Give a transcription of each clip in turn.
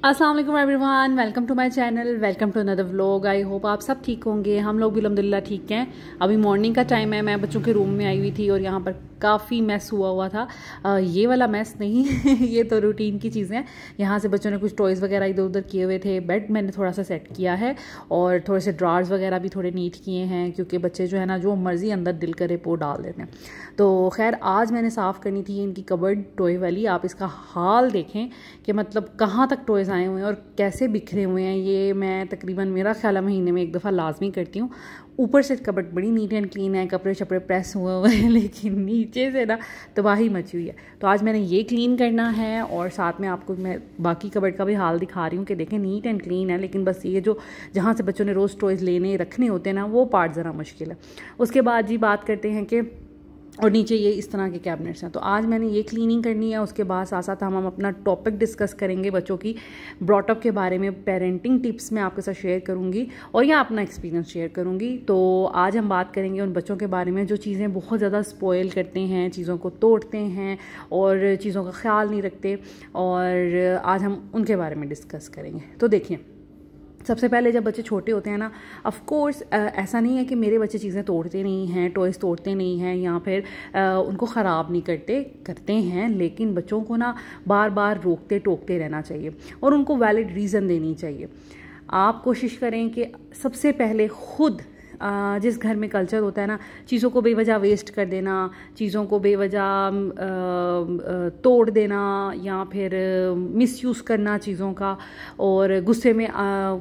अस्सलाम वालेकुम everyone, welcome to my channel, welcome to another vlog. I hope आप सब ठीक होंगे। हम लोग भी अल्हम्दुलिल्लाह ठीक हैं। अभी मॉर्निंग का टाइम है, मैं बच्चों के रूम में आई हुई थी और यहाँ पर काफ़ी मैस हुआ था। ये वाला मैस नहीं ये तो रूटीन की चीज़ें हैं। यहाँ से बच्चों ने कुछ टॉयज़ वगैरह इधर उधर किए हुए थे। बेड मैंने थोड़ा सा सेट किया है और थोड़े से ड्रार्स वगैरह भी थोड़े नीट किए हैं, क्योंकि बच्चे जो है ना जो मर्ज़ी अंदर दिल करे वो डाल देते हैं। तो खैर आज मैंने साफ़ करनी थी इनकी कबर्ड टॉय वाली। आप इसका हाल देखें कि मतलब कहाँ तक टॉयज़ आए हुए हैं और कैसे बिखरे हुए हैं। ये मैं तकरीबन मेरा ख्याल महीने में एक दफ़ा लाजमी करती हूँ। ऊपर से कबर्ड बड़ी नीट एंड क्लीन है, कपड़े शपड़े प्रेस हुए हैं, लेकिन नीचे से ना तबाही मची हुई है। तो आज मैंने ये क्लीन करना है और साथ में आपको मैं बाकी कबर्ड का भी हाल दिखा रही हूँ कि देखें नीट एंड क्लीन है, लेकिन बस ये जो जहाँ से बच्चों ने रोज़ टॉयज़ लेने रखने होते हैं ना, वो पार्ट ज़रा मुश्किल है। उसके बाद जी बात करते हैं कि और नीचे ये इस तरह के कैबिनेट्स हैं। तो आज मैंने ये क्लीनिंग करनी है। उसके बाद साथ साथ हम अपना टॉपिक डिस्कस करेंगे बच्चों की ब्रॉटअप के बारे में। पेरेंटिंग टिप्स मैं आपके साथ शेयर करूंगी और या अपना एक्सपीरियंस शेयर करूंगी। तो आज हम बात करेंगे उन बच्चों के बारे में जो चीज़ें बहुत ज़्यादा स्पॉइल करते हैं, चीज़ों को तोड़ते हैं और चीज़ों का ख्याल नहीं रखते, और आज हम उनके बारे में डिस्कस करेंगे। तो देखिए, सबसे पहले जब बच्चे छोटे होते हैं ना, ऑफ कोर्स ऐसा नहीं है कि मेरे बच्चे चीज़ें तोड़ते नहीं हैं, टॉयज़ तोड़ते नहीं हैं या फिर उनको ख़राब नहीं करते हैं, लेकिन बच्चों को ना बार बार रोकते टोकते रहना चाहिए और उनको वैलिड रीज़न देनी चाहिए। आप कोशिश करें कि सबसे पहले खुद जिस घर में कल्चर होता है ना, चीज़ों को बेवजह वेस्ट कर देना, चीज़ों को बेवजह तोड़ देना या फिर मिसयूज़ करना चीज़ों का, और गुस्से में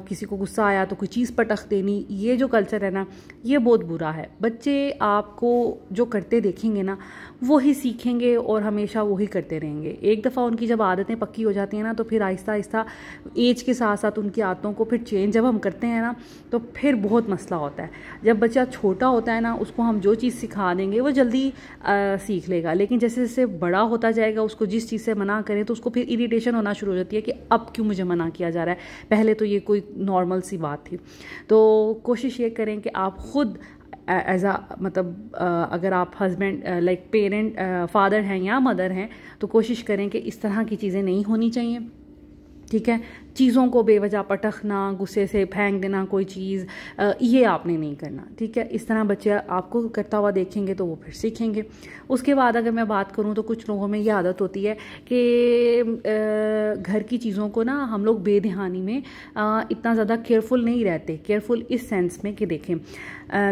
किसी को गुस्सा आया तो कोई चीज़ पटक देनी, ये जो कल्चर है ना, ये बहुत बुरा है। बच्चे आपको जो करते देखेंगे ना वो ही सीखेंगे और हमेशा वही करते रहेंगे। एक दफ़ा उनकी जब आदतें पक्की हो जाती हैं ना, तो फिर आहिस्ता आहिस्ता एज के साथ साथ उनकी आदतों को फिर चेंज जब हम करते हैं ना, तो फिर बहुत मसला होता है। जब बच्चा छोटा होता है ना, उसको हम जो चीज़ सिखा देंगे वो जल्दी सीख लेगा, लेकिन जैसे जैसे बड़ा होता जाएगा उसको जिस चीज़ से मना करें तो उसको फिर इरिटेशन होना शुरू हो जाती है कि अब क्यों मुझे मना किया जा रहा है, पहले तो ये कोई नॉर्मल सी बात थी। तो कोशिश ये करें कि आप खुद एज आ मतलब अगर आप हस्बैंड लाइक पेरेंट फादर हैं या मदर हैं, तो कोशिश करें कि इस तरह की चीज़ें नहीं होनी चाहिए। ठीक है, चीज़ों को बेवजह पटकना, गुस्से से फेंक देना कोई चीज़, ये आपने नहीं करना। ठीक है, इस तरह बच्चे आपको करता हुआ देखेंगे तो वो फिर सीखेंगे। उसके बाद अगर मैं बात करूँ तो कुछ लोगों में ये आदत होती है कि घर की चीज़ों को ना हम लोग बेध्यानी में इतना ज़्यादा केयरफुल नहीं रहते। केयरफुल इस सेंस में कि देखें,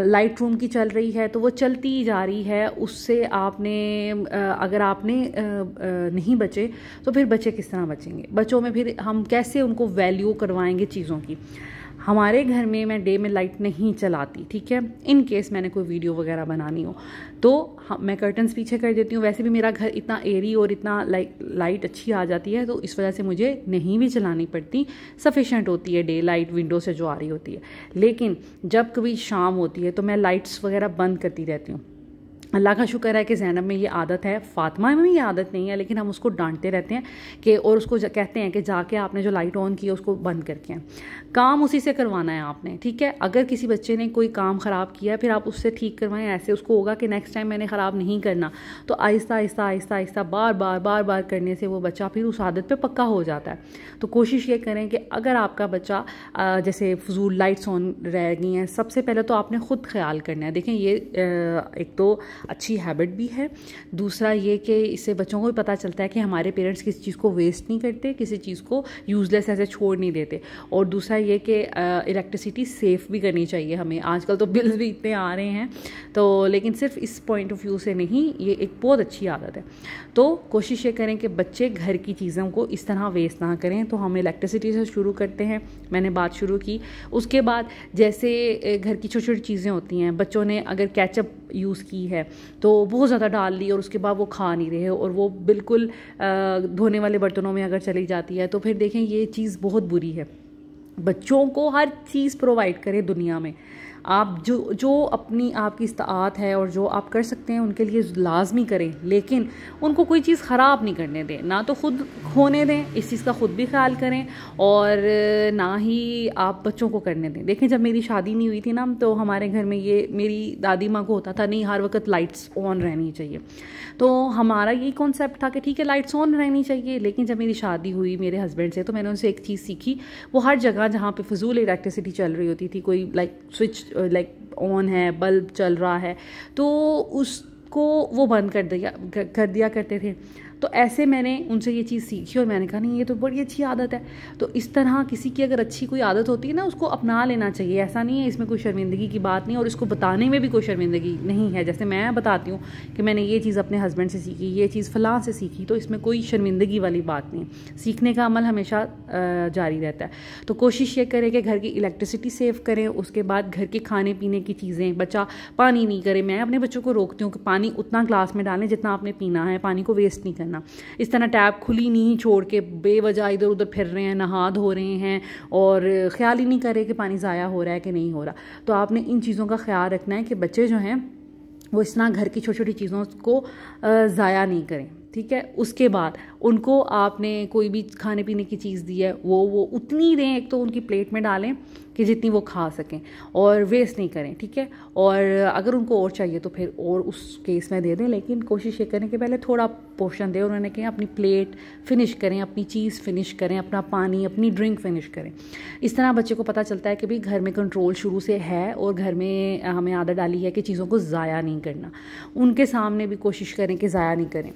लाइट रूम की चल रही है तो वो चलती जा रही है, उससे आपने अगर आपने नहीं बचे तो फिर बच्चे किस तरह बचेंगे। बच्चों में फिर हम कैसे उनको वैल्यू करवाएंगे चीज़ों की। हमारे घर में मैं डे में लाइट नहीं चलाती, ठीक है। इन केस मैंने कोई वीडियो वगैरह बनानी हो तो मैं कर्टन्स पीछे कर देती हूँ। वैसे भी मेरा घर इतना एरी और इतना लाइट अच्छी आ जाती है, तो इस वजह से मुझे नहीं भी चलानी पड़ती, सफिशेंट होती है डे लाइट विंडो से जो आ रही होती है। लेकिन जब कभी शाम होती है तो मैं लाइट्स वगैरह बंद करती रहती हूँ। अल्लाह का शुक्र है कि ज़ैनब में ये आदत है, फ़ातिमा में ये आदत नहीं है, लेकिन हम उसको डांटते रहते हैं कि, और उसको कहते हैं कि जाके आपने जो लाइट ऑन की है उसको बंद करके हैं। काम उसी से करवाना है आपने, ठीक है। अगर किसी बच्चे ने कोई काम ख़राब किया फिर आप उससे ठीक करवाएं, ऐसे उसको होगा कि नेक्स्ट टाइम मैंने ख़राब नहीं करना। तो आहिस्ता आहिस्ता आहिस्ता आहिस्ता बार बार करने से वो बच्चा फिर उस आदत पर पक्का हो जाता है। तो कोशिश ये करें कि अगर आपका बच्चा जैसे फजूल लाइट्स ऑन रह गई हैं, सबसे पहले तो आपने ख़ुद ख्याल करना है। देखें, ये एक तो अच्छी हैबिट भी है, दूसरा ये कि इससे बच्चों को भी पता चलता है कि हमारे पेरेंट्स किसी चीज़ को वेस्ट नहीं करते, किसी चीज़ को यूज़लेस ऐसे छोड़ नहीं देते। और दूसरा ये कि इलेक्ट्रिसिटी सेफ़ भी करनी चाहिए हमें। आजकल तो बिल्स भी इतने आ रहे हैं, तो लेकिन सिर्फ इस पॉइंट ऑफ व्यू से नहीं, ये एक बहुत अच्छी आदत है। तो कोशिश ये करें कि बच्चे घर की चीज़ों को इस तरह वेस्ट ना करें। तो हम इलेक्ट्रिसिटी से शुरू करते हैं, मैंने बात शुरू की। उसके बाद जैसे घर की छोटी छोटी चीज़ें होती हैं, बच्चों ने अगर केचप यूज़ की है तो बहुत ज़्यादा डाल ली और उसके बाद वो खा नहीं रहे और वो बिल्कुल धोने वाले बर्तनों में अगर चली जाती है, तो फिर देखें ये चीज़ बहुत बुरी है। बच्चों को हर चीज़ प्रोवाइड करें दुनिया में, आप जो अपनी आपकी इस्तात है और जो आप कर सकते हैं उनके लिए लाजमी करें, लेकिन उनको कोई चीज़ ख़राब नहीं करने दें, ना तो खुद खोने दें, इस चीज़ का खुद भी ख्याल करें और ना ही आप बच्चों को करने दें। देखें, जब मेरी शादी नहीं हुई थी ना, तो हमारे घर में ये मेरी दादी माँ को होता था, नहीं हर वक्त लाइट्स ऑन रहनी चाहिए। तो हमारा यही कॉन्सेप्ट था कि ठीक है लाइट्स ऑन रहनी चाहिए। लेकिन जब मेरी शादी हुई मेरे हस्बैंड से, तो मैंने उनसे एक चीज़ सीखी, वो हर जगह जहाँ पे फजूल इलेक्ट्रिसिटी चल रही होती थी, कोई लाइक स्विच लाइक ऑन है, बल्ब चल रहा है, तो उसको वो बंद कर दिया करते थे। तो ऐसे मैंने उनसे ये चीज़ सीखी और मैंने कहा नहीं ये तो बड़ी अच्छी आदत है। तो इस तरह किसी की अगर अच्छी कोई आदत होती है ना, उसको अपना लेना चाहिए। ऐसा नहीं है, इसमें कोई शर्मिंदगी की बात नहीं, और इसको बताने में भी कोई शर्मिंदगी नहीं है। जैसे मैं बताती हूँ कि मैंने ये चीज़ अपने हस्बैंड से सीखी, ये चीज़ फ़लाँ से सीखी, तो इसमें कोई शर्मिंदगी वाली बात नहीं। सीखने का अमल हमेशा जारी रहता है। तो कोशिश ये करें कि घर की इलेक्ट्रिसिटी सेव करें। उसके बाद घर के खाने पीने की चीज़ें, बच्चा पानी नहीं करे, मैं अपने बच्चों को रोकती हूँ कि पानी उतना ग्लास में डालें जितना आपने पीना है, पानी को वेस्ट नहीं करना। इस तरह टैप खुली नहीं छोड़ के बेवजह इधर उधर फिर रहे हैं, नहा धो रहे हैं और ख्याल ही नहीं करे कि पानी ज़ाया हो रहा है कि नहीं हो रहा। तो आपने इन चीज़ों का ख्याल रखना है कि बच्चे जो हैं वो इस तरह घर की छोटी छोटी चीज़ों को ज़ाया नहीं करें, ठीक है। उसके बाद उनको आपने कोई भी खाने पीने की चीज़ दी है वो उतनी दें, एक तो उनकी प्लेट में डालें कि जितनी वो खा सकें और वेस्ट नहीं करें, ठीक है। और अगर उनको और चाहिए तो फिर और उस केस में दे दें, लेकिन कोशिश ये करें कि पहले थोड़ा पोर्शन दें। उन्होंने कहा अपनी प्लेट फिनिश करें, अपनी चीज़ फिनिश करें, अपना पानी, अपनी ड्रिंक फिनिश करें। इस तरह बच्चे को पता चलता है कि भाई घर में कंट्रोल शुरू से है और घर में हमें आदत डाली है कि चीज़ों को ज़ाया नहीं करना। उनके सामने भी कोशिश करें कि ज़ाया नहीं करें।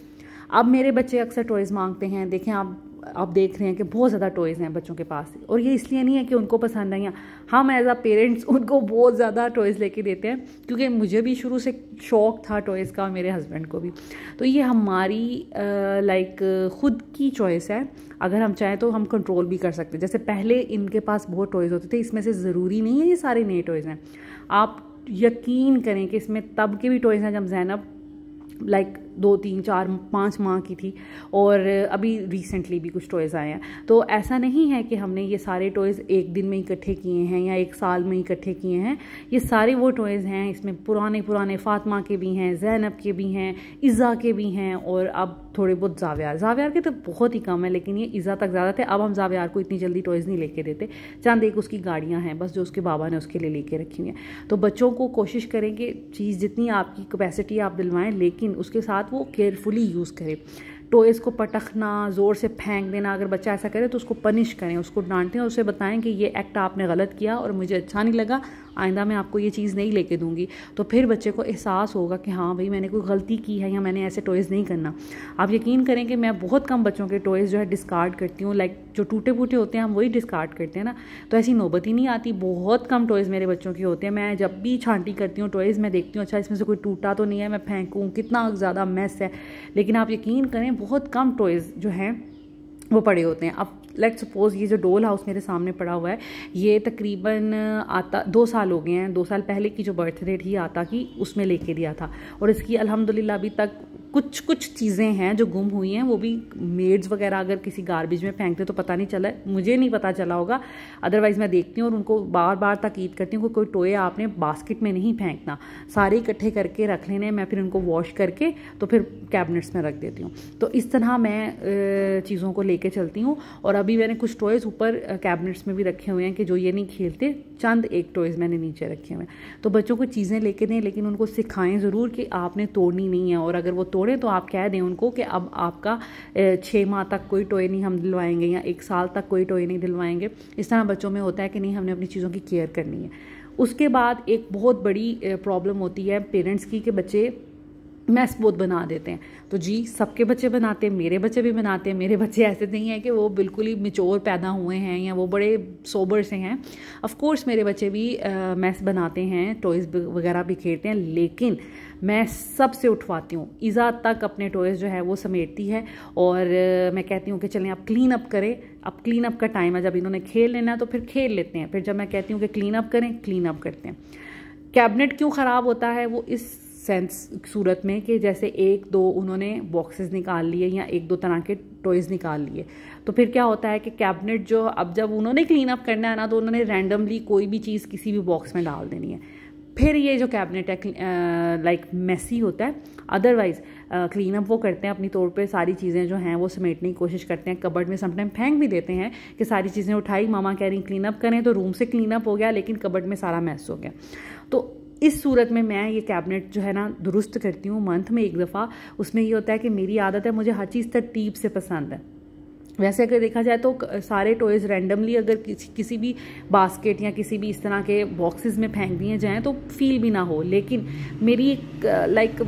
अब मेरे बच्चे अक्सर टॉयज़ मांगते हैं। देखें आप देख रहे हैं कि बहुत ज़्यादा टॉयज़ हैं बच्चों के पास, और ये इसलिए नहीं है कि उनको पसंद नहीं है, हम एज अ पेरेंट्स उनको बहुत ज़्यादा टॉयज़ लेके देते हैं, क्योंकि मुझे भी शुरू से शौक़ था टॉयज़ का, मेरे हस्बैंड को भी। तो ये हमारी लाइक ख़ुद की चॉइस है। अगर हम चाहें तो हम कंट्रोल भी कर सकते हैं। जैसे पहले इनके पास बहुत टॉयज़ होते थे, इसमें से ज़रूरी नहीं है ये सारे नए टॉयज़ हैं। आप यकीन करें कि इसमें तब के भी टॉयज़ हैं जब ज़ैनब लाइक 2, 3, 4, 5 माह की थी, और अभी रिसेंटली भी कुछ टॉयज़ आए हैं। तो ऐसा नहीं है कि हमने ये सारे टॉयज़ एक दिन में इकट्ठे किए हैं या एक साल में इकट्ठे किए हैं। ये सारे वो टॉयज़ हैं, इसमें पुराने फातिमा के भी हैं, ज़ैनब के भी हैं, इज़ा के भी हैं, और अब थोड़े बहुत ज़ावियार के तो बहुत ही कम है, लेकिन ये इज़ा तक ज़्यादा थे। अब हम ज़ावियार को इतनी जल्दी टॉयज़ नहीं लेके देते। चंद एक उसकी गाड़ियाँ हैं बस जो उसके बाबा ने उसके लिए लेके रखी हुई हैं। तो बच्चों को कोशिश करें कि चीज़ जितनी आपकी कैपेसिटी आप दिलवाएं, लेकिन उसके साथ वो केयरफुली यूज़ करें। टॉयज़ को पटकना, ज़ोर से फेंक देना, अगर बच्चा ऐसा करे तो उसको पनिश करें, उसको डांटें और उसे बताएं कि ये एक्ट आपने गलत किया और मुझे अच्छा नहीं लगा, आइंदा मैं आपको ये चीज़ नहीं लेके दूंगी। तो फिर बच्चे को एहसास होगा कि हाँ भाई मैंने कोई गलती की है या मैंने ऐसे टॉयज़ नहीं करना। आप यकीन करें कि मैं बहुत कम बच्चों के टॉयज़ जो है डिस्कार्ड करती हूँ, लाइक जो टूटे फूटे होते हैं हम वही डिस्कार्ड करते हैं ना, तो ऐसी नौबत ही नहीं आती। बहुत कम टॉयज़ मेरे बच्चों के होते हैं। मैं जब भी छांटी करती हूँ टॉयज़, मैं देखती हूँ अच्छा इसमें से कोई टूटा तो नहीं है, मैं फेंकूँ, कितना ज़्यादा मैस है। लेकिन आप यकीन करें बहुत कम टॉयज़ जो हैं वो पड़े होते हैं। अब लेट्स सपोज ये जो डोल हाउस मेरे सामने पड़ा हुआ है, ये तकरीबन आता 2 साल हो गए हैं। 2 साल पहले की जो बर्थडे थी आता की, उसमें लेके दिया था, और इसकी अल्हम्दुलिल्लाह अभी तक कुछ चीज़ें हैं जो गुम हुई हैं, वो भी मेड्स वगैरह अगर किसी गार्बेज में फेंकते तो पता नहीं चला, मुझे नहीं पता चला होगा, अदरवाइज़ मैं देखती हूँ और उनको बार बार ताकीद करती हूँ कि कोई टोए आपने बास्केट में नहीं फेंकना, सारे इकट्ठे करके रख लेने। मैं फिर उनको वॉश करके तो फिर कैबिनेट्स में रख देती हूँ। तो इस तरह मैं चीज़ों को लेके चलती हूँ। और अभी मैंने कुछ टॉयज़ ऊपर कैबिनेट्स में भी रखे हुए हैं कि जो ये नहीं खेलते, चंद एक टॉयज़ मैंने नीचे रखे हुए हैं। तो बच्चों को चीज़ें लेके दें, लेकिन उनको सिखाएं ज़रूर कि आपने तोड़नी नहीं है, और अगर वो तोड़ें तो आप कह दें उनको कि अब आपका 6 माह तक कोई टॉय नहीं हम दिलवाएंगे या 1 साल तक कोई टॉय नहीं दिलवाएंगे। इस तरह बच्चों में होता है कि नहीं हमने अपनी चीज़ों की केयर करनी है। उसके बाद एक बहुत बड़ी प्रॉब्लम होती है पेरेंट्स की कि बच्चे मैस बहुत बना देते हैं। तो जी सबके बच्चे बनाते हैं, मेरे बच्चे भी बनाते हैं। मेरे बच्चे ऐसे नहीं है कि वो बिल्कुल ही मिच्योर पैदा हुए हैं या वो बड़े सोबर से हैं। ऑफ कोर्स मेरे बच्चे भी मैस बनाते हैं, टॉयज़ वगैरह भी खेलते हैं, लेकिन मैं सबसे उठवाती हूँ। इज़ा तक अपने टॉयज़ जो है वो समेटती है, और मैं कहती हूँ कि चलें आप क्लीन अप करें। अब क्लीन अप का टाइम है, जब इन्होंने खेल लेना है तो फिर खेल लेते हैं, फिर जब मैं कहती हूँ कि क्लीन अप करें, क्लीन अप करते हैं। कैबिनेट क्यों ख़राब होता है, वो इस सूरत में कि जैसे 1-2 उन्होंने बॉक्सेस निकाल लिए या 1-2 तरह के टॉयज़ निकाल लिए। तो फिर क्या होता है कि कैबिनेट जो अब जब उन्होंने क्लीन अप करना है ना, तो उन्होंने रैंडमली कोई भी चीज़ किसी भी बॉक्स में डाल देनी है। फिर ये जो कैबिनेट है लाइक मेसी होता है। अदरवाइज़ क्लीन अप वो करते हैं अपनी तौर पे, सारी चीज़ें जो हैं वो समेटने की कोशिश करते हैं। कबर्ड में समटाइम फेंक भी देते हैं कि सारी चीज़ें उठाई, मामा कह रही क्लीन अप करें, तो रूम से क्लीन अप हो गया लेकिन कबर्ड में सारा मैस हो गया। तो इस सूरत में मैं ये कैबिनेट जो है ना दुरुस्त करती हूँ मंथ में एक दफ़ा। उसमें ये होता है कि मेरी आदत है, मुझे हर चीज़ तरतीब से पसंद है। वैसे अगर देखा जाए तो सारे टॉयज़ रैंडमली अगर किसी भी बास्केट या किसी भी इस तरह के बॉक्सेस में फेंक दिए जाएं तो फील भी ना हो, लेकिन मेरी एक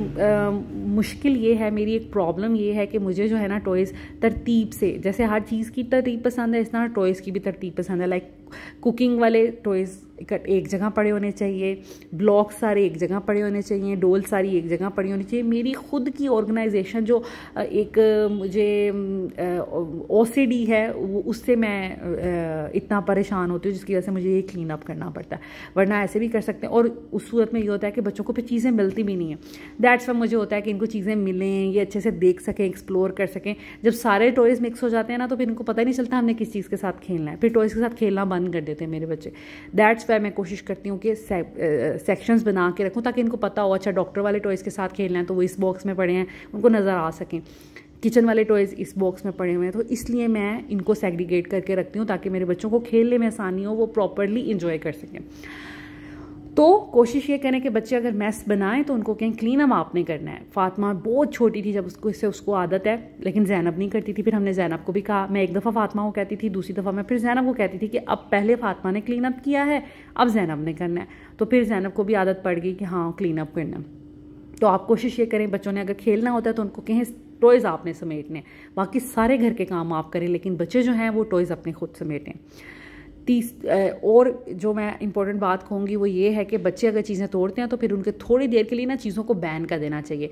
मुश्किल ये है, मेरी एक प्रॉब्लम ये है कि मुझे जो है ना टॉयज़ तरतीब से, जैसे हर चीज़ की तरतीब पसंद है, इस तरह टॉयज़ की भी तरतीब पसंद है। लाइक कुकिंग वाले टॉयज़ एक जगह पड़े होने चाहिए, ब्लॉक सारे एक जगह पड़े होने चाहिए, डोल सारी एक जगह पड़ी होनी चाहिए। मेरी खुद की ऑर्गेनाइजेशन जो एक मुझे ओसीडी है वो, उससे मैं इतना परेशान होती हूँ जिसकी वजह से मुझे ये क्लीन अप करना पड़ता है। वरना ऐसे भी कर सकते हैं। और उस सूरत में ये होता है कि बच्चों को फिर चीज़ें मिलती भी नहीं है। दैट्स वाई मुझे होता है कि इनको चीज़ें मिलें, ये अच्छे से देख सकें, एक्सप्लोर कर सकें। जब सारे टॉयज़ मिक्स हो जाते हैं ना तो फिर इनको पता ही नहीं चलता हमने किस चीज़ के साथ खेलना है, फिर टॉयज़ के साथ खेलना बंद कर देते हैं मेरे बच्चे। दैट्स वाई मैं कोशिश करती हूँ कि सेक्शंस बना के रखूँ ताकि इनको पता हो अच्छा डॉक्टर वाले टॉयज़ के साथ खेलना है तो वो इस बॉक्स में पड़े हैं, उनको नज़र आ सकें। किचन वाले टॉयज़ इस बॉक्स में पड़े हुए हैं, तो इसलिए मैं इनको सेग्रीगेट करके रखती हूँ ताकि मेरे बच्चों को खेलने में आसानी हो, वो प्रॉपरली इंजॉय कर सकें। तो कोशिश ये करें कि बच्चे अगर मैस बनाएं तो उनको कहें क्लीन अप आपने करना है। फातिमा बहुत छोटी थी जब उसको आदत है, लेकिन ज़ैनब नहीं करती थी। फिर हमने ज़ैनब को भी कहा, मैं एक दफ़ा फातिमा को कहती थी, दूसरी दफ़ा मैं फिर ज़ैनब को कहती थी कि अब पहले फातिमा ने क्लीन अप किया है, अब ज़ैनब ने करना है। तो फिर ज़ैनब को भी आदत पड़ गई कि हाँ क्लीन अप करना। तो आप कोशिश ये करें, बच्चों ने अगर खेलना होता है तो उनको कहें टॉयज़ आपने समेटने, बाकी सारे घर के काम आप करें, लेकिन बच्चे जो हैं वो टॉयज़ अपने खुद समेटें। और जो मैं इंपॉर्टेंट बात कहूँगी वो ये है कि बच्चे अगर चीज़ें तोड़ते हैं तो फिर उनके थोड़ी देर के लिए ना चीज़ों को बैन कर देना चाहिए।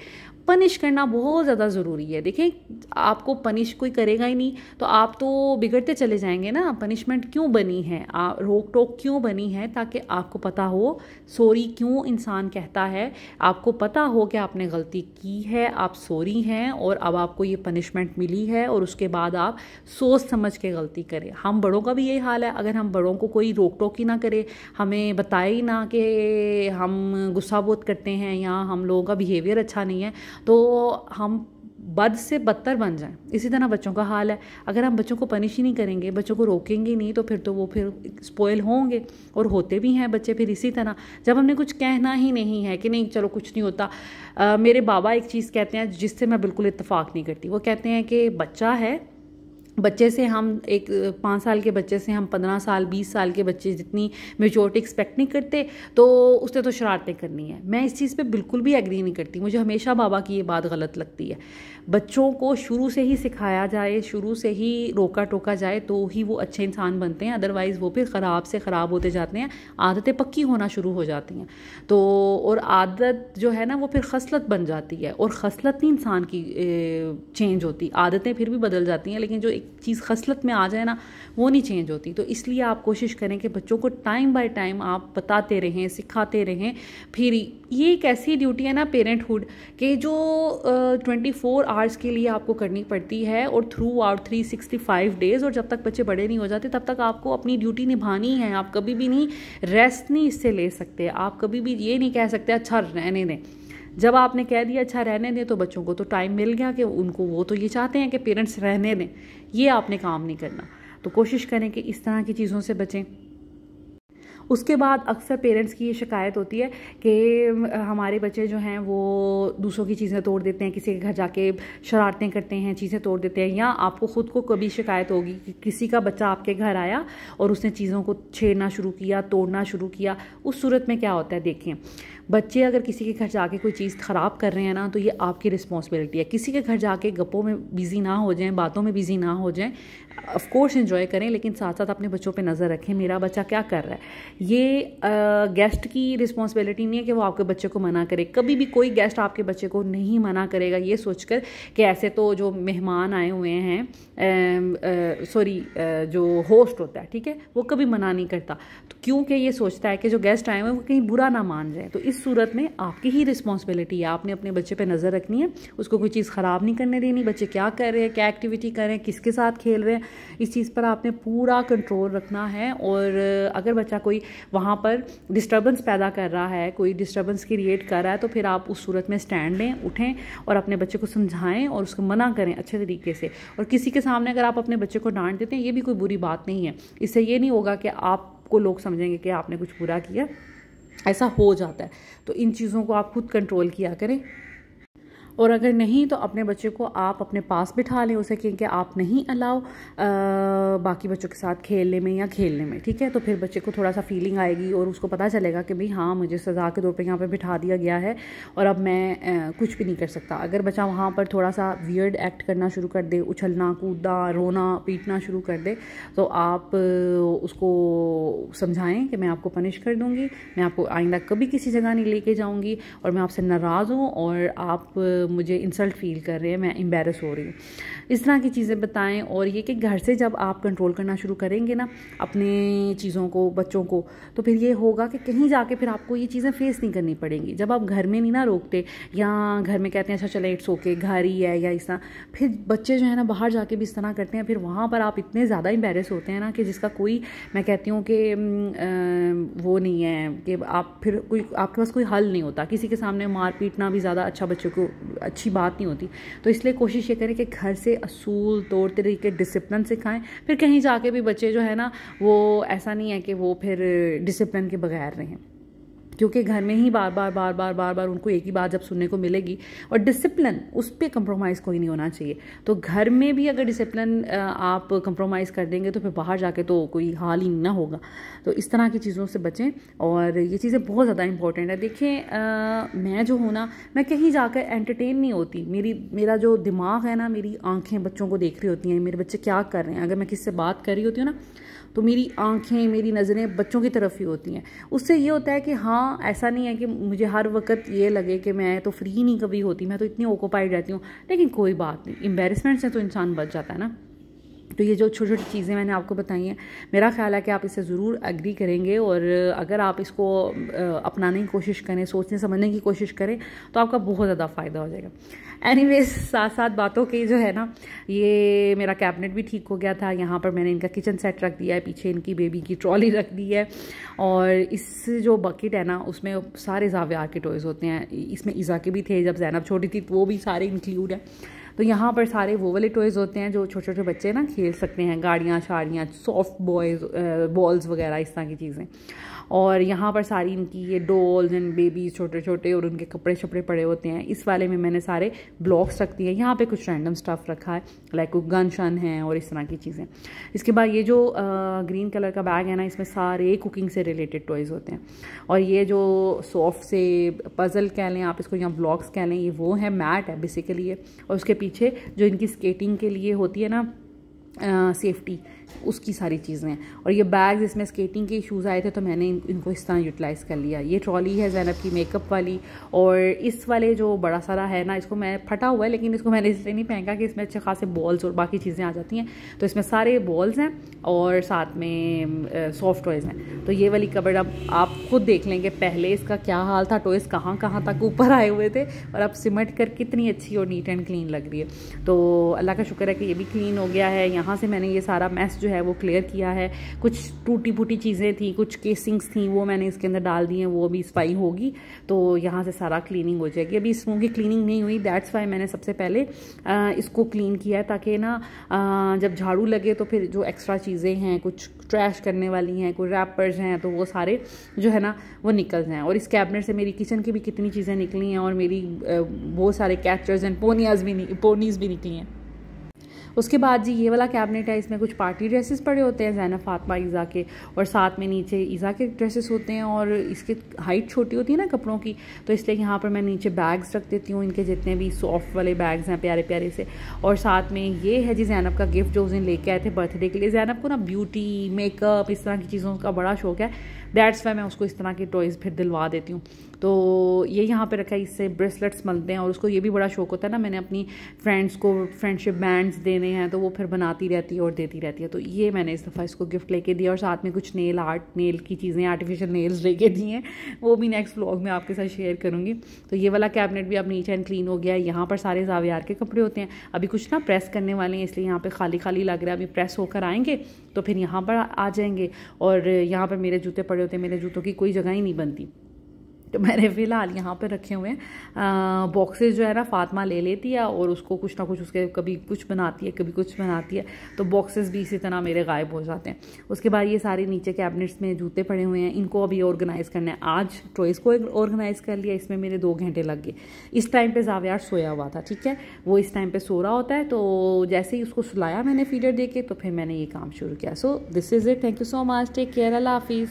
पनिश करना बहुत ज़्यादा ज़रूरी है। देखें, आपको पनिश कोई करेगा ही नहीं तो आप तो बिगड़ते चले जाएंगे ना। पनिशमेंट क्यों बनी है, रोक टोक क्यों बनी है, ताकि आपको पता हो सॉरी क्यों इंसान कहता है, आपको पता हो कि आपने गलती की है, आप सॉरी हैं और अब आपको ये पनिशमेंट मिली है और उसके बाद आप सोच समझ के गलती करें। हम बड़ों का भी यही हाल है, अगर हम बड़ों को कोई रोक टोक ही ना करे, हमें बताए ही ना कि हम गुस्सा बहुत करते हैं या हम लोगों का बिहेवियर अच्छा नहीं है, तो हम बद से बदतर बन जाएं। इसी तरह बच्चों का हाल है, अगर हम बच्चों को पनिश ही नहीं करेंगे, बच्चों को रोकेंगे नहीं, तो फिर तो वो फिर स्पॉइल होंगे और होते भी हैं बच्चे फिर इसी तरह। जब हमने कुछ कहना ही नहीं है कि नहीं चलो कुछ नहीं होता। मेरे बाबा एक चीज़ कहते हैं जिससे मैं बिल्कुल इत्तेफाक नहीं करती। वो कहते हैं कि बच्चा है, बच्चे से हम 5 साल के बच्चे से हम 15 साल 20 साल के बच्चे जितनी मेच्योरिटी एक्सपेक्ट नहीं करते, तो उसने तो शरारतें करनी है। मैं इस चीज़ पे बिल्कुल भी एग्री नहीं करती। मुझे हमेशा बाबा की ये बात गलत लगती है। बच्चों को शुरू से ही सिखाया जाए, शुरू से ही रोका टोका जाए तो ही वो अच्छे इंसान बनते हैं, अदरवाइज़ वो फिर ख़राब से ख़राब होते जाते हैं, आदतें पक्की होना शुरू हो जाती हैं। तो और आदत जो है ना वो फिर खसलत बन जाती है, और खसलत नहीं इंसान की चेंज होती। आदतें फिर भी बदल जाती हैं, लेकिन जो एक चीज़ खसलत में आ जाए ना वो नहीं चेंज होती। तो इसलिए आप कोशिश करें कि बच्चों को टाइम बाय टाइम आप बताते रहें, सिखाते रहें। फिर ये एक ऐसी ड्यूटी है ना पेरेंटहुड कि जो 24 आवर्स के लिए आपको करनी पड़ती है और थ्रू आउट 365 डेज़, और जब तक बच्चे बड़े नहीं हो जाते तब तक आपको अपनी ड्यूटी निभानी है। आप कभी भी नहीं रेस्ट नहीं इससे ले सकते। आप कभी भी ये नहीं कह सकते अच्छा रहने दें। जब आपने कह दिया अच्छा रहने दें तो बच्चों को तो टाइम मिल गया कि उनको, वो तो ये चाहते हैं कि पेरेंट्स रहने दें, ये आपने काम नहीं करना। तो कोशिश करें कि इस तरह की चीज़ों से बचें। उसके बाद अक्सर पेरेंट्स की ये शिकायत होती है कि हमारे बच्चे जो हैं वो दूसरों की चीज़ें तोड़ देते हैं, किसी के घर जाके शरारतें करते हैं, चीज़ें तोड़ देते हैं। या आपको ख़ुद को कभी शिकायत होगी कि किसी का बच्चा आपके घर आया और उसने चीज़ों को छेड़ना शुरू किया, तोड़ना शुरू किया। उस सूरत में क्या होता है, देखें, बच्चे अगर किसी के घर जाके कोई चीज़ ख़राब कर रहे हैं ना तो ये आपकी रिस्पॉन्सिबिलिटी है। किसी के घर जाके गप्पों में बिज़ी ना हो जाएं, बातों में बिज़ी ना हो जाएं। ऑफ कोर्स एंजॉय करें, लेकिन साथ साथ अपने बच्चों पे नज़र रखें, मेरा बच्चा क्या कर रहा है। ये गेस्ट की रिस्पॉन्सिबिलिटी नहीं है कि वो आपके बच्चे को मना करे। कभी भी कोई गेस्ट आपके बच्चे को नहीं मना करेगा ये सोचकर कि ऐसे तो जो मेहमान आए हुए हैं, जो होस्ट होता है, ठीक है, वो कभी मना नहीं करता। तो क्योंकि ये सोचता है कि जो गेस्ट आए हुए हैं वो कहीं बुरा ना मान जाए। तो इस इस सूरत में आपकी ही रिस्पॉन्सिबिलिटी है, आपने अपने बच्चे पे नज़र रखनी है, उसको कोई चीज़ ख़राब नहीं करने देनी, बच्चे क्या कर रहे हैं, क्या एक्टिविटी कर रहे हैं, किसके साथ खेल रहे हैं, इस चीज़ पर आपने पूरा कंट्रोल रखना है। और अगर बच्चा कोई वहाँ पर डिस्टर्बेंस पैदा कर रहा है, कोई डिस्टर्बेंस क्रिएट कर रहा है, तो फिर आप उस सूरत में स्टैंड लें, उठें और अपने बच्चे को समझाएं और उसको मना करें अच्छे तरीके से। और किसी के सामने अगर आप अपने बच्चे को डांट देते हैं, ये भी कोई बुरी बात नहीं है, इससे ये नहीं होगा कि आपको लोग समझेंगे कि आपने कुछ बुरा किया, ऐसा हो जाता है। तो इन चीज़ों को आप खुद कंट्रोल किया करें। और अगर नहीं तो अपने बच्चे को आप अपने पास बिठा लें, उसे कहें कि आप नहीं अलाउ बाकी बच्चों के साथ खेलने में या खेलने में, ठीक है। तो फिर बच्चे को थोड़ा सा फीलिंग आएगी और उसको पता चलेगा कि भाई हाँ, मुझे सज़ा के तौर पे यहाँ पे बिठा दिया गया है और अब मैं कुछ भी नहीं कर सकता। अगर बच्चा वहाँ पर थोड़ा सा वियर्ड एक्ट करना शुरू कर दे, उछलना कूदना रोना पीटना शुरू कर दे, तो आप उसको समझाएं कि मैं आपको पनिश कर दूँगी, मैं आपको आइंदा कभी किसी जगह नहीं लेके जाऊँगी और मैं आपसे नाराज़ हूँ और आप मुझे इंसल्ट फील कर रहे हैं, मैं एम्बैरस हो रही हूँ। इस तरह की चीज़ें बताएं। और ये कि घर से जब आप कंट्रोल करना शुरू करेंगे ना अपने चीज़ों को, बच्चों को, तो फिर ये होगा कि कहीं जाके फिर आपको ये चीज़ें फेस नहीं करनी पड़ेंगी। जब आप घर में नहीं ना रोकते या घर में कहते हैं अच्छा चले इट्स ओके, घर ही है या इस तरह, फिर बच्चे जो है ना बाहर जाके भी इस तरह करते हैं, फिर वहाँ पर आप इतने ज़्यादा एम्बैरस होते हैं ना कि जिसका कोई, मैं कहती हूँ कि वो नहीं है कि आप फिर कोई, आपके पास कोई हल नहीं होता। किसी के सामने मार पीटना भी ज़्यादा अच्छा, बच्चों को अच्छी बात नहीं होती। तो इसलिए कोशिश ये करें कि घर से असूल तौर तरीके डिसिप्लिन सिखाएं, फिर कहीं जाके भी बच्चे जो है ना वो ऐसा नहीं है कि वो फिर डिसिप्लिन के बगैर रहें, क्योंकि घर में ही बार बार उनको एक ही बात जब सुनने को मिलेगी। और डिसिप्लिन, उस पर कंप्रोमाइज़ कोई नहीं होना चाहिए। तो घर में भी अगर डिसिप्लिन आप कंप्रोमाइज़ कर देंगे तो फिर बाहर जाके तो कोई हाल ही ना होगा। तो इस तरह की चीज़ों से बचें और ये चीज़ें बहुत ज़्यादा इंपॉर्टेंट है। देखें मैं जो हूँ ना, मैं कहीं जाकर एंटरटेन नहीं होती, मेरा जो दिमाग है ना, मेरी आंखें बच्चों को देख रही होती हैं, मेरे बच्चे क्या कर रहे हैं। अगर मैं किससे बात कर रही होती हूँ ना, तो मेरी आंखें, मेरी नज़रें बच्चों की तरफ ही होती हैं। उससे ये होता है कि हाँ, ऐसा नहीं है कि मुझे हर वक्त ये लगे कि मैं तो फ्री नहीं कभी होती, मैं तो इतनी ऑक्यूपाइड रहती हूँ। लेकिन कोई बात नहीं, एम्बैरेसमेंट से तो इंसान बच जाता है ना। तो ये जो छोटी छोटी चीज़ें मैंने आपको बताई हैं, मेरा ख्याल है कि आप इससे ज़रूर एग्री करेंगे और अगर आप इसको अपनाने की कोशिश करें, सोचने समझने की कोशिश करें, तो आपका बहुत ज़्यादा फ़ायदा हो जाएगा। एनीवेज, साथ साथ बातों के जो है ना, ये मेरा कैबिनेट भी ठीक हो गया था। यहाँ पर मैंने इनका किचन सेट रख दिया है, पीछे इनकी बेबी की ट्रॉली रख दी है और इस जो बकेट है ना, उसमें सारे ज़ावियार के टॉयज़ होते हैं। इसमें ईज़ा के भी थे जब ज़ैनब छोटी थी, तो वो भी सारे इंक्लूड हैं। तो यहाँ पर सारे वो वाले टॉयज़ होते हैं जो छोटे छोटे बच्चे ना खेल सकते हैं, गाड़ियाँ शाड़ियाँ, सॉफ्ट बॉल्स वगैरह, इस तरह की चीज़ें। और यहाँ पर सारी इनकी ये डॉल्स एंड बेबीज छोटे छोटे और उनके कपड़े शपड़े पड़े होते हैं। इस वाले में मैंने सारे ब्लॉक्स रख दिए। यहाँ पे कुछ रैंडम स्टफ़ रखा है, लाइक गन शन है और इस तरह की चीज़ें। इसके बाद ये जो ग्रीन कलर का बैग है ना, इसमें सारे कुकिंग से रिलेटेड टॉयज़ होते हैं। और ये जो सॉफ्ट से पज़ल कह लें आप इसको, या ब्लॉक्स कह लें, ये वो है, मैट है बेसिकली ये। और उसके पीछे जो इनकी स्केटिंग के लिए होती है ना सेफ्टी, उसकी सारी चीज़ें हैं। और ये बैग्स, इसमें स्केटिंग के शूज़ आए थे तो मैंने इनको इस तरह यूटिलाइज़ कर लिया। ये ट्रॉली है ज़ैनब की मेकअप वाली। और इस वाले जो बड़ा सारा है ना, इसको मैं फटा हुआ है लेकिन इसको मैंने इसलिए नहीं फेंका कि इसमें अच्छे खासे बॉल्स और बाकी चीज़ें आ जाती हैं। तो इसमें सारे बॉल्स हैं और साथ में सॉफ्ट टॉयज़ हैं। तो ये वाली कबर्ड अब आप खुद देख लेंगे, पहले इसका क्या हाल था, टॉयज़ कहाँ कहाँ तक ऊपर आए हुए थे और अब सिमट कर कितनी अच्छी और नीट एंड क्लीन लग रही है। तो अल्लाह का शुक्र है कि ये भी क्लीन हो गया है। यहाँ से मैंने ये सारा मैस जो है वो क्लियर किया है। कुछ टूटी फूटी चीज़ें थी, कुछ केसिंग्स थी, वो मैंने इसके अंदर डाल दी हैं, वो भी सफाई होगी तो यहाँ से सारा क्लीनिंग हो जाएगी। अभी इस रूम की क्लीनिंग नहीं हुई, दैट्स वाई मैंने सबसे पहले इसको क्लीन किया है, ताकि ना जब झाड़ू लगे तो फिर जो एक्स्ट्रा चीज़ें हैं, कुछ ट्रैश करने वाली हैं, कोई रैपर्स हैं, तो वो सारे जो है ना वो निकल जाएँ। और इस कैबिनेट से मेरी किचन की भी कितनी चीज़ें निकली हैं और मेरी बहुत सारे कैचर्स एंड पोनीज़ भी निकली हैं। उसके बाद जी ये वाला कैबिनेट है, इसमें कुछ पार्टी ड्रेसेस पड़े होते हैं ज़ैनब, फातिमा, ईज़ा के, और साथ में नीचे ईज़ा के ड्रेसेस होते हैं। और इसकी हाइट छोटी होती है ना कपड़ों की, तो इसलिए यहाँ पर मैं नीचे बैग्स रख देती हूँ, इनके जितने भी सॉफ्ट वाले बैग्स हैं प्यारे प्यारे से। और साथ में ये है जी ज़ैनब का गिफ्ट जो उस दिन लेके आए थे बर्थडे के लिए। ज़ैनब को ना ब्यूटी, मेकअप, इस तरह की चीज़ों का बड़ा शौक है, दैट्स वाई मैं उसको इस तरह के टॉयज़ फिर दिलवा देती हूँ। तो ये यहाँ पे रखा है, इससे ब्रेसलेट्स मिलते हैं और उसको ये भी बड़ा शौक होता है ना, मैंने अपनी फ्रेंड्स को फ्रेंडशिप बैंड्स देने बने हैं तो वो फिर बनाती रहती है और देती रहती है। तो ये मैंने इस दफ़ा इसको गिफ्ट लेके दिया और साथ में कुछ नेल की चीज़ें, आर्टिफिशियल नेल्स लेके दी हैं, वो भी नेक्स्ट व्लॉग में आपके साथ शेयर करूँगी। तो ये वाला कैबिनेट भी अब नीट एंड क्लीन हो गया है। यहाँ पर सारे ज़ावियार के कपड़े होते हैं, अभी कुछ ना प्रेस करने वाले हैं इसलिए यहाँ पर खाली खाली लग रहा है। अभी प्रेस होकर आएंगे तो फिर यहाँ पर आ जाएंगे। और यहाँ पर मेरे जूते पड़े होते हैं, मेरे जूतों की कोई जगह ही नहीं बनती, तो मैंने फ़िलहाल यहाँ पर रखे हुए हैं बॉक्सेस। जो है ना फातिमा ले लेती है और उसको कुछ ना कुछ उसके कभी कुछ बनाती है कभी कुछ बनाती है, तो बॉक्सेस भी इसी तरह मेरे गायब हो जाते हैं। उसके बाद ये सारे नीचे कैबिनेट्स में जूते पड़े हुए हैं, इनको अभी ऑर्गेनाइज़ करना है। आज टॉयज़ को ऑर्गेनाइज़ कर लिया, इसमें मेरे 2 घंटे लग गए। इस टाइम पर ज़ावियार सोया हुआ था, ठीक है, वो इस टाइम पर सो रहा होता है। तो जैसे ही उसको सुलाया मैंने फीडर दे के, तो फिर मैंने ये काम शुरू किया। So this is it, thank you so much, take care, अल्लाह हाफिज़।